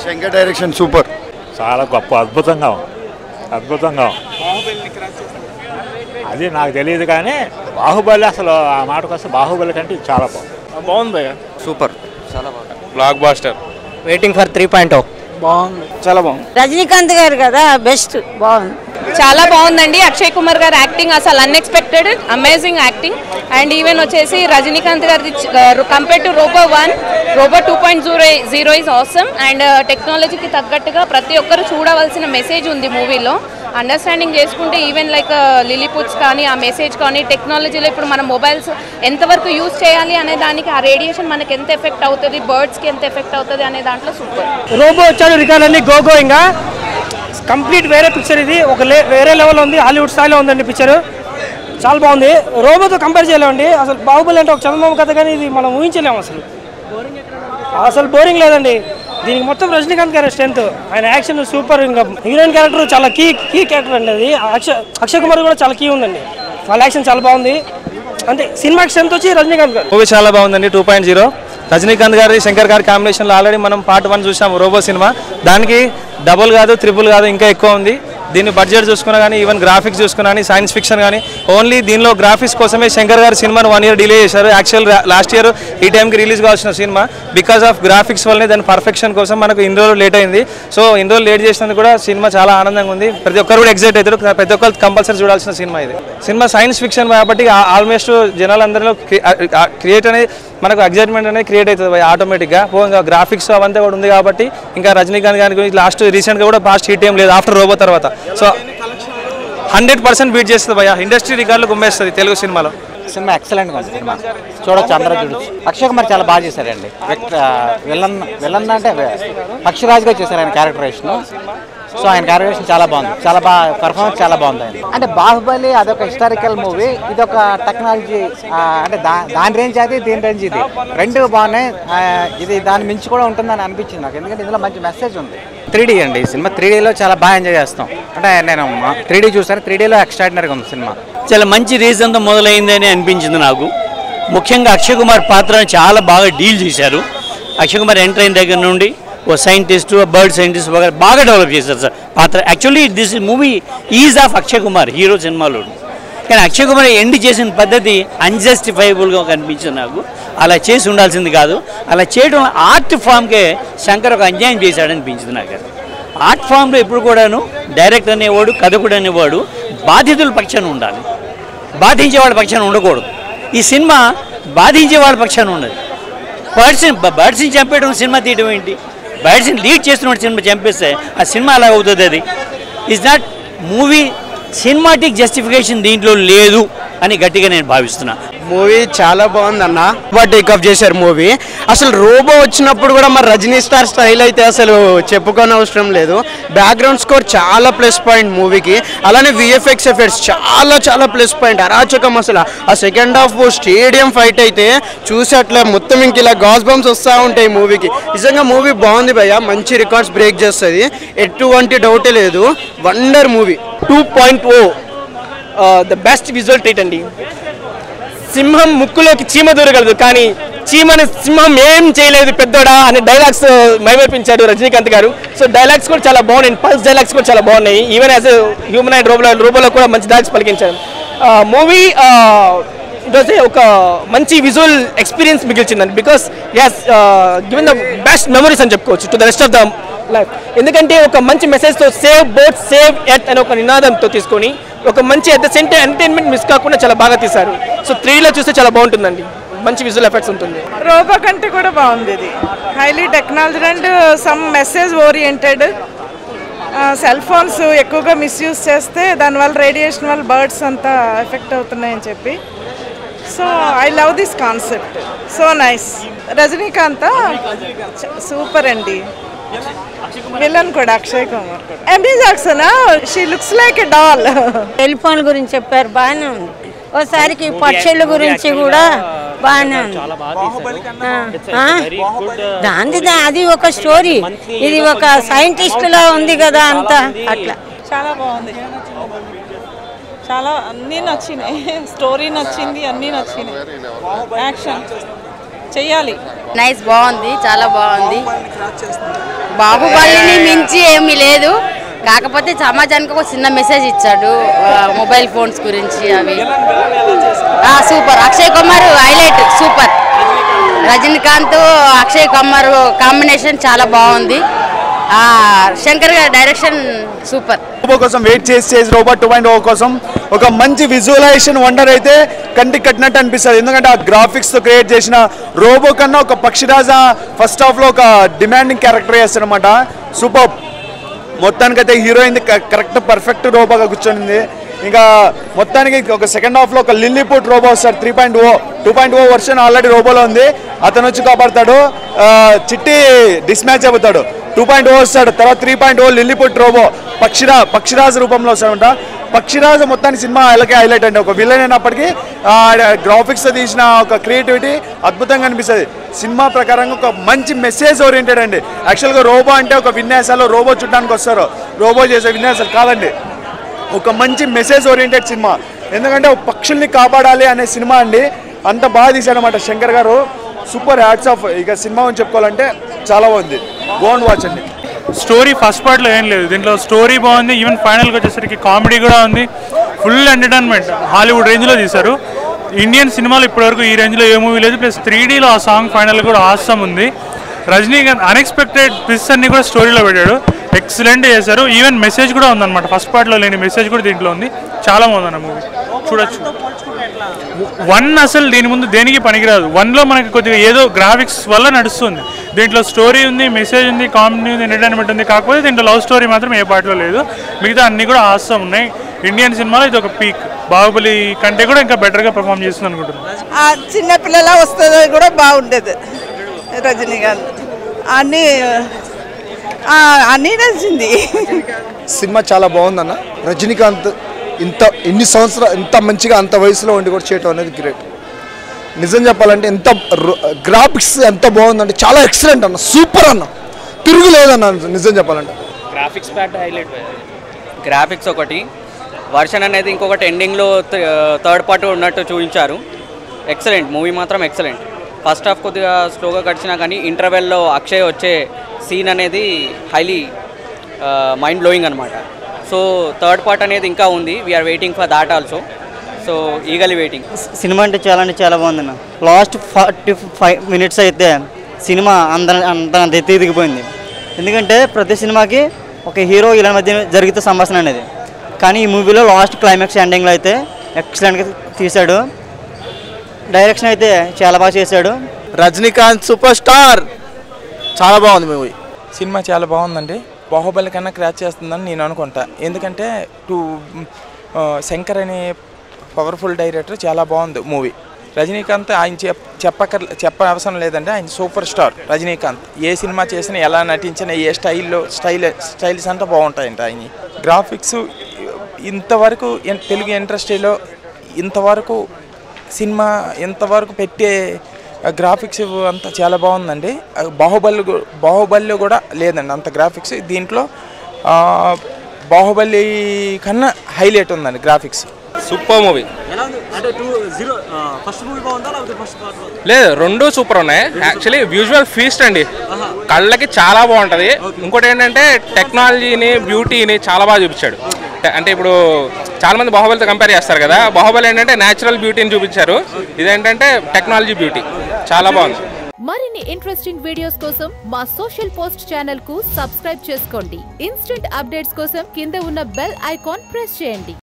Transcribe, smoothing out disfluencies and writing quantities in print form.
Shankar direction super, చాలా గొప్ప అద్భుతంగా అది నాకు తెలియదు కానీ బాహుబలి అసలు ఆ మాటకు వస్తే బాహుబలి కంటే చాలా బాగుంది. సూపర్, చాలా బాగుంది. Blockbuster. Waiting for 3.0. బాగుంది, చాలా బాగుంది. రజనీకాంత్ గారు కదా బెస్ట్, బాగుంది, చాలా బాగుందండి. అక్షయ్ కుమార్ గారు యాక్టింగ్ అసలు unexpected, amazing acting. And even వచ్చేసి రజనీకాంత్ గారి compare to Robo 1, Robo 2.0 is awesome. And టెక్నాలజీకి తగ్గట్టుగా ప్రతి ఒక్కరు చూడవలసిన మెసేజ్ ఉంది మూవీలో. అండర్స్టాండింగ్ చేసుకుంటే ఈవెన్ లైక్ లిలీపుట్స్ కానీ ఆ మెసేజ్ కానీ టెక్నాలజీలో ఇప్పుడు మన మొబైల్స్ ఎంతవరకు యూజ్ చేయాలి అనే దానికి ఆ రేడియేషన్ మనకి ఎంత ఎఫెక్ట్ అవుతుంది, బర్డ్స్కి ఎంత ఎఫెక్ట్ అవుతుంది అనే దాంట్లో సూపర్. రోబో వచ్చాడు, రికార్డ్ అన్ని గో ఇంకా కంప్లీట్ వేరే పిక్చర్. ఇది ఒక వేరే లెవెల్ ఉంది, హాలీవుడ్ స్థాయిలో ఉందండి పిక్చర్, చాలా బాగుంది. రోబోతో కంపేర్ చేయలేమండి. అసలు బాహుబలి అంటే ఒక చంద్రబాబు కథ, కానీ ఇది మనం ఊహించలేము. అసలు బోరింగ్ లేదండి. దీనికి మొత్తం రజనీకాంత్ గారి స్ట్రెంత్, ఆయన యాక్షన్ సూపర్. ఇంకా హీరోయిన్ క్యారెక్టర్ చాలా కీ క్యారెక్టర్ అండి. అది అక్షయ్ కుమార్ కూడా చాలా కీ ఉందండి. వాళ్ళ యాక్షన్ చాలా బాగుంది. అంటే సినిమాకి స్ట్రెంత్ వచ్చి రజనీకాంత్ గారు. మూవీ చాలా బాగుందండి. 2.0 రజనీకాంత్ గారి శంకర్ గారి కాంబినేషన్లో ఆల్రెడీ మనం పార్ట్ 1 చూసాము రోబో సినిమా. దానికి డబుల్ కాదు, ట్రిపుల్ కాదు, ఇంకా ఎక్కువ ఉంది. దీన్ని బడ్జెట్ చూసుకున్నా కానీ, ఈవెన్ గ్రాఫిక్స్ చూసుకున్నా కానీ, సైన్స్ ఫిక్షన్ కానీ, ఓన్లీ దీనిలో గ్రాఫిక్స్ కోసమే శంకర్ గారి సినిమాను 1 ఇయర్ డిలే చేశారు. యాక్చువల్ లాస్ట్ ఇయర్ ఈ టైంకి రిలీజ్ కావాల్సిన సినిమా బికాస్ ఆఫ్ గ్రాఫిక్స్ వల్లనే దాని పర్ఫెక్షన్ కోసం మనకు ఇన్ని రోజులు లేట్ అయింది. సో ఇన్ని రోజులు లేట్ చేసినందుకు కూడా సినిమా చాలా ఆనందంగా ఉంది. ప్రతి ఒక్కరు కూడా ఎక్సైట్ అవుతారు. ప్రతి ఒక్కరు కంపల్సరీ చూడాల్సిన సినిమా ఇది. సినిమా సైన్స్ ఫిక్షన్ కాబట్టి ఆల్మోస్ట్ జనాలందరిలో క్రియేట్ అనేది మనకు ఎగ్జైట్మెంట్ అనేది క్రియేట్ అవుతుంది ఆటోమేటిక్గా. ఇంకా గ్రాఫిక్స్ అవంతా కూడా ఉంది కాబట్టి ఇంకా రజనీకాంత్ గారి గురించి లాస్ట్ రీసెంట్గా కూడా పాస్ట్ హిట్ ఏం లేదు ఆఫ్టర్ రోబో తర్వాత. సో 100% బీట్ చేస్తుంది భయ్యా, ఇండస్ట్రీ రికార్డులు గుమ్మేస్తుంది తెలుగు సినిమాలో. సినిమా ఎక్సలెంట్గా ఉంది. సినిమా చూడొచ్చు, అందరూ చూడొచ్చు. అక్షయ్ కుమార్ చాలా బాగా చేశారండి. విలన్ అంటే పక్షిరాజుగా చేశారు ఆయన క్యారెక్టరేషన్. సో ఆయన క్యారెక్టరేషన్ చాలా బాగుంది, చాలా బాగా పర్ఫార్మెన్స్ చాలా బాగుంది ఆయన. అంటే బాహుబలి అదొక హిస్టారికల్ మూవీ, ఇదొక టెక్నాలజీ. అంటే దాని రేంజ్ అది, దీని రేంజ్ ఇది, రెండు బాగున్నాయి. ఇది దాని మించి కూడా ఉంటుందని అనిపించింది నాకు, ఎందుకంటే ఇందులో మంచి మెసేజ్ ఉంది. 3D అండి ఈ సినిమా. 3Dలో చాలా బాగా ఎంజాయ్ చేస్తాం. అంటే నేను 3D చూసాను, 3Dలో ఎక్స్ట్రాడినరీగా ఉంది సినిమా. చాలా మంచి రీజన్తో మొదలైందని అనిపించింది నాకు. ముఖ్యంగా అక్షయ్ కుమార్ పాత్రను చాలా బాగా డీల్ చేశారు. అక్షయ్ కుమార్ ఎంటర్ అయిన దగ్గర నుండి ఓ సైంటిస్ట్, బర్డ్ సైంటిస్ట్ బాగా డెవలప్ చేశారు సార్ పాత్ర. Actually this movie is of Akshay Kumar hero సినిమాలో. కానీ అక్షయ్ కుమార్ ఎండ్ చేసిన పద్ధతి అన్జస్టిఫైబుల్గా కనిపించింది నాకు. అలా చేసి ఉండాల్సింది కాదు. అలా చేయడం ఆర్ట్ ఫామ్కే శంకర్ ఒక అన్యాయం చేశాడనిపించింది నాకు. ఆర్ట్ ఫామ్లో ఎప్పుడు కూడాను డైరెక్టర్ అనేవాడు, కథకుడు అనేవాడు బాధితుల పక్షాన ఉండాలి, బాధించేవాడి పక్షాన ఉండకూడదు. ఈ సినిమా బాధించేవాడి పక్షాన ఉన్నది. బర్డ్స్ని చంపేయడం, సినిమా తీయడం ఏంటి? బర్డ్స్ని లీడ్ చేస్తున్న సినిమా చంపేస్తే ఆ సినిమా అలా అవుతుంది. అది is not movie. Cinematic justification దీంట్లో లేదు అని గట్టిగా నేను భావిస్తున్నా. మూవీ చాలా బాగుంది అన్న. టేకప్ చేశారు మూవీ. అసలు రోబో వచ్చినప్పుడు కూడా మరి రజనీ స్టార్ స్టైల్ అయితే అసలు చెప్పుకోని అవసరం లేదు. బ్యాక్గ్రౌండ్ స్కోర్ చాలా ప్లస్ పాయింట్ మూవీకి. అలానే విఎఫ్ఎక్స్ ఎఫెక్ట్స్ చాలా చాలా ప్లస్ పాయింట్, అరాచకం. అసలు ఆ సెకండ్ హాఫ్ స్టేడియం ఫైట్ అయితే చూసి అట్లా మొత్తం ఇంక ఇలా గాస్ బంప్స్ వస్తూ ఉంటాయి మూవీకి. నిజంగా మూవీ బాగుంది భయ్య, మంచి రికార్డ్స్ బ్రేక్ చేస్తుంది, ఎటువంటి డౌటే లేదు. Wonder movie. 2.0 the best visual treat అండి. సింహం ముక్కులోకి చీమ దూరగలదు, కానీ చీమని సింహం ఏం చేయలేదు పెద్దోడా అనే డైలాగ్స్ మైమర్పించాడు రజనీకాంత్ గారు. సో డైలాగ్స్ కూడా చాలా బాగున్నాయి, పల్స్ డైలాగ్స్ కూడా చాలా బాగున్నాయి. ఈవెన్ యాజ్ హ్యూమనాయిడ్ రోబోలో కూడా మంచి డైలాగ్స్ పలికించారు. మూవీ ఒక మంచి విజువల్ ఎక్స్పీరియన్స్ మిగిల్చిందండి. Because as given the best memories అని చెప్పుకోవచ్చు to the rest of the life. ఎందుకంటే ఒక మంచి మెసేజ్తో సేవ్ బోట్ సేవ్ ఎర్త్ అనే ఒక నినాదంతో తీసుకొని ఒక మంచి at the same time entertainment miss కాకుండా చాలా బాగా తీశారు. సో 3Dలో చూస్తే చాలా బాగుంటుందండి, మంచి విజువల్ ఎఫెక్ట్స్ ఉంటుంది. రోబో కంటే కూడా బాగుంది. ఇది highly technology and some message oriented. Cell phones ఎక్కువగా మిస్యూజ్ చేస్తే దానివల్ల రేడియేషన్ వల్ల బర్డ్స్ అంతా ఎఫెక్ట్ అవుతున్నాయని చెప్పి. So I love this concept. So nice. Rajinikanth super అండి. విలన్ కూడా Akshay Kumar. Amy Jackson she looks like a doll. Telephone గురించి చెప్పారు, బాగానే ఉంది. ఓసారికి పక్షుల గురించి కూడా బాగానే ఉంది. దాంది అది ఒక స్టోరీ, ఇది ఒక సైంటిస్ట్ లా ఉంది కదా అంతా అట్లా. చాలా బాగుంది, చాలా అన్నీ నచ్చినాయి. స్టోరీ నచ్చింది, అన్నీ నచ్చినాయి. యాక్షన్ చెయ్యాలి. నైస్, బాగుంది, చాలా బాగుంది. బాహుబలిని మించి ఏమీ లేదు, కాకపోతే సమాజానికి ఒక చిన్న మెసేజ్ ఇచ్చాడు మొబైల్ ఫోన్స్ గురించి. అవి super. Akshay Kumar highlight, super. Rajinikanth Akshay Kumar combination చాలా బాగుంది. శంకర్ గారి డైరెక్షన్ సూపర్. రోబో కోసం వెయిట్ చేసి రోబో 2.0 కోసం ఒక మంచి విజువలైజేషన్ వండర్ అయితే కంటికి కట్టినట్టు అనిపిస్తుంది. ఎందుకంటే ఆ గ్రాఫిక్స్తో క్రియేట్ చేసిన రోబో కన్నా ఒక పక్షిరాజ ఫస్ట్ హాఫ్లో ఒక డిమాండింగ్ క్యారెక్టర్ చేస్తారనమాట. సూపర్. మొత్తానికైతే హీరోయిన్ కరెక్ట్ పర్ఫెక్ట్ రోబోగా కూర్చొనింది. ఇంకా మొత్తానికి ఒక సెకండ్ హాఫ్లో ఒక లిల్లీపుట్ రోబో వస్తాడు 3.0. 2.0 వర్షన్ ఆల్రెడీ రోబోలో ఉంది. అతను వచ్చి కాపాడుతాడు, చిట్టి డిస్మ్యాచ్ అయిపోతాడు. 2.0 వస్తాడు, తర్వాత 3.0 లిల్లీపుట్ రోబో పక్షిరాజు రూపంలో వస్తాడంట. పక్షిరాజు మొత్తానికి సినిమా అలాగే హైలైట్ అండి. ఒక విలన్ అయినప్పటికీ గ్రాఫిక్స్ తీసిన ఒక క్రియేటివిటీ అద్భుతంగా అనిపిస్తుంది. సినిమా ప్రకారంగా ఒక మంచి మెసేజ్ ఓరియంటెడ్ అండి. యాక్చువల్గా రోబో అంటే ఒక విన్యాసాలు రోబో చూడడానికి వస్తారు, రోబో చేసే విన్యాసాలు కాదండి. ఒక మంచి మెసేజ్ ఓరియంటెడ్ సినిమా. ఎందుకంటే పక్షుల్ని కాపాడాలి అనే సినిమా అండి. అంత బాగా తీశాడనమాట శంకర్ గారు. Super, hats off. ఇక సినిమా అని చెప్పుకోవాలంటే చాలా బాగుంది. గో అండ్ వాచ్ అండి. స్టోరీ ఫస్ట్ పార్ట్లో ఏం లేదు, దీంట్లో స్టోరీ బాగుంది. ఈవెన్ ఫైనల్కి వచ్చేసరికి కామెడీ కూడా ఉంది. ఫుల్ ఎంటర్టైన్మెంట్, హాలీవుడ్ రేంజ్లో తీశారు. ఇండియన్ సినిమాలు ఇప్పటివరకు ఈ రేంజ్లో ఏ మూవీ లేదు. ప్లస్ 3Dలో ఆ సాంగ్ ఫైనల్ కూడా ఆసమ్ ఉంది. రజనీకాంత్ అన్ఎక్స్పెక్టెడ్ ట్విస్ట్ అన్ని కూడా స్టోరీలో పెట్టాడు, ఎక్సలెంట్ చేశారు. ఈవెన్ మెసేజ్ కూడా ఉందన్నమాట, ఫస్ట్ పార్ట్లో లేని మెసేజ్ కూడా దీంట్లో ఉంది. చాలా బాగుందన్న మూవీ, చూడొచ్చు. 1 అసలు దీని ముందు దేనికి పనికిరాదు. 1లో మనకి కొద్దిగా ఏదో గ్రాఫిక్స్ వల్ల నడుస్తుంది. దీంట్లో స్టోరీ ఉంది, మెసేజ్ ఉంది, కామెడీ ఉంది, ఎంటర్టైన్మెంట్ ఉంది. కాకపోతే దీంట్లో లవ్ స్టోరీ మాత్రం ఏ పార్ట్లో లేదు. మిగతా అన్నీ కూడా ఆసమ్ ఉన్నాయి. ఇండియన్ సినిమాలో ఇది ఒక పీక్. బాహుబలి కంటే కూడా ఇంకా బెటర్గా పర్ఫామ్ చేస్తుంది అనుకుంటున్నాను. చిన్నపిల్లల వస్తుంది కూడా బాగుండేది. రజనీకాంత్ అన్నీ నచ్చింది. సినిమా చాలా బాగుందన్న. రజనీకాంత్ ఇన్ని సంవత్సరాలు ఇంత మంచిగా అంత వయసులో ఉండి కూడా చేయటం అనేది గ్రేట్. నిజం చెప్పాలంటే ఎంత గ్రాఫిక్స్ ఎంత బాగుందంటే చాలా ఎక్సలెంట్ అన్న, సూపర్ అన్న, తిరుగులేదన్న. నిజం చెప్పాలంటే గ్రాఫిక్స్ ప్యాట్ హైలైట్. గ్రాఫిక్స్ ఒకటి, వర్షన్ అనేది ఇంకొకటి, ఎండింగ్లో థర్డ్ పార్ట్ ఉన్నట్టు చూపించారు. ఎక్సలెంట్ మూవీ మాత్రం ఎక్సలెంట్. ఫస్ట్ హాఫ్ కొద్దిగా స్లోగా గడిచినా కానీ ఇంటర్వెల్లో అక్షయ్ వచ్చే సీన్ అనేది హైలీ మైండ్ బ్లోయింగ్ అనమాట. సో థర్డ్ పార్ట్ అనేది ఇంకా ఉంది. We are waiting for that also. So eagerly waiting. సినిమా అంటే చాలా బాగుందన్న. లాస్ట్ 45 మినిట్స్ అయితే సినిమా అంత ఎదిగిపోయింది. ఎందుకంటే ప్రతి సినిమాకి ఒక హీరో ఇలా మధ్య జరిగితే సంభాషణ అనేది, కానీ ఈ మూవీలో లాస్ట్ క్లైమాక్స్ ఎండింగ్లో అయితే ఎక్సలెంట్గా తీశాడు. డైరెక్షన్ అయితే చాలా బాగా చేశాడు. Rajinikanth super star. చాలా బాగుంది మూవీ. సినిమా చాలా బాగుందండి. బాహుబలి కన్నా క్రాచ్ చేస్తుందని నేను అనుకుంటా. ఎందుకంటే శంకర్ అనే పవర్ఫుల్ డైరెక్టర్, చాలా బాగుంది మూవీ. రజనీకాంత్ ఆయన చెప్పనవసరం లేదంటే ఆయన సూపర్ స్టార్. రజనీకాంత్ ఏ సినిమా చేసినా, ఎలా నటించినా, ఏ స్టైల్స్ అంతా బాగుంటాయంట ఆయన. గ్రాఫిక్స్ ఇంతవరకు తెలుగు ఇండస్ట్రీలో ఇంతవరకు పెట్టే గ్రాఫిక్స్ అంతా చాలా బాగుందండి. బాహుబలి కూడా లేదండి అంత గ్రాఫిక్స్. దీంట్లో బాహుబలి కన్నా హైలైట్ ఉందండి గ్రాఫిక్స్. Super movie. లేదు, రెండు సూపర్ ఉన్నాయి. యాక్చువల్లీ విజువల్ ఫీస్ట్ అండి, కళ్ళకి చాలా బాగుంటుంది. ఇంకోటి ఏంటంటే టెక్నాలజీని, బ్యూటీని చాలా బాగా చూపించాడు. అంటే ఇప్పుడు చాలా మంది బాహుబలితో కంపేర్ చేస్తారు కదా. బాహుబలి ఏంటంటే న్యాచురల్ బ్యూటీని చూపించారు, ఇదేంటంటే టెక్నాలజీ బ్యూటీ. చాలా బాగుంది. మరిన్ని ఇంట్రెస్టింగ్ వీడియోస్ కోసం మా సోషల్ పోస్ట్ ఛానల్ కు సబ్స్క్రైబ్ చేసుకోండి. ఇన్స్టెంట్ అప్డేట్స్ కోసం కింద ఉన్న బెల్ ఐకాన్ ప్రెస్ చేయండి.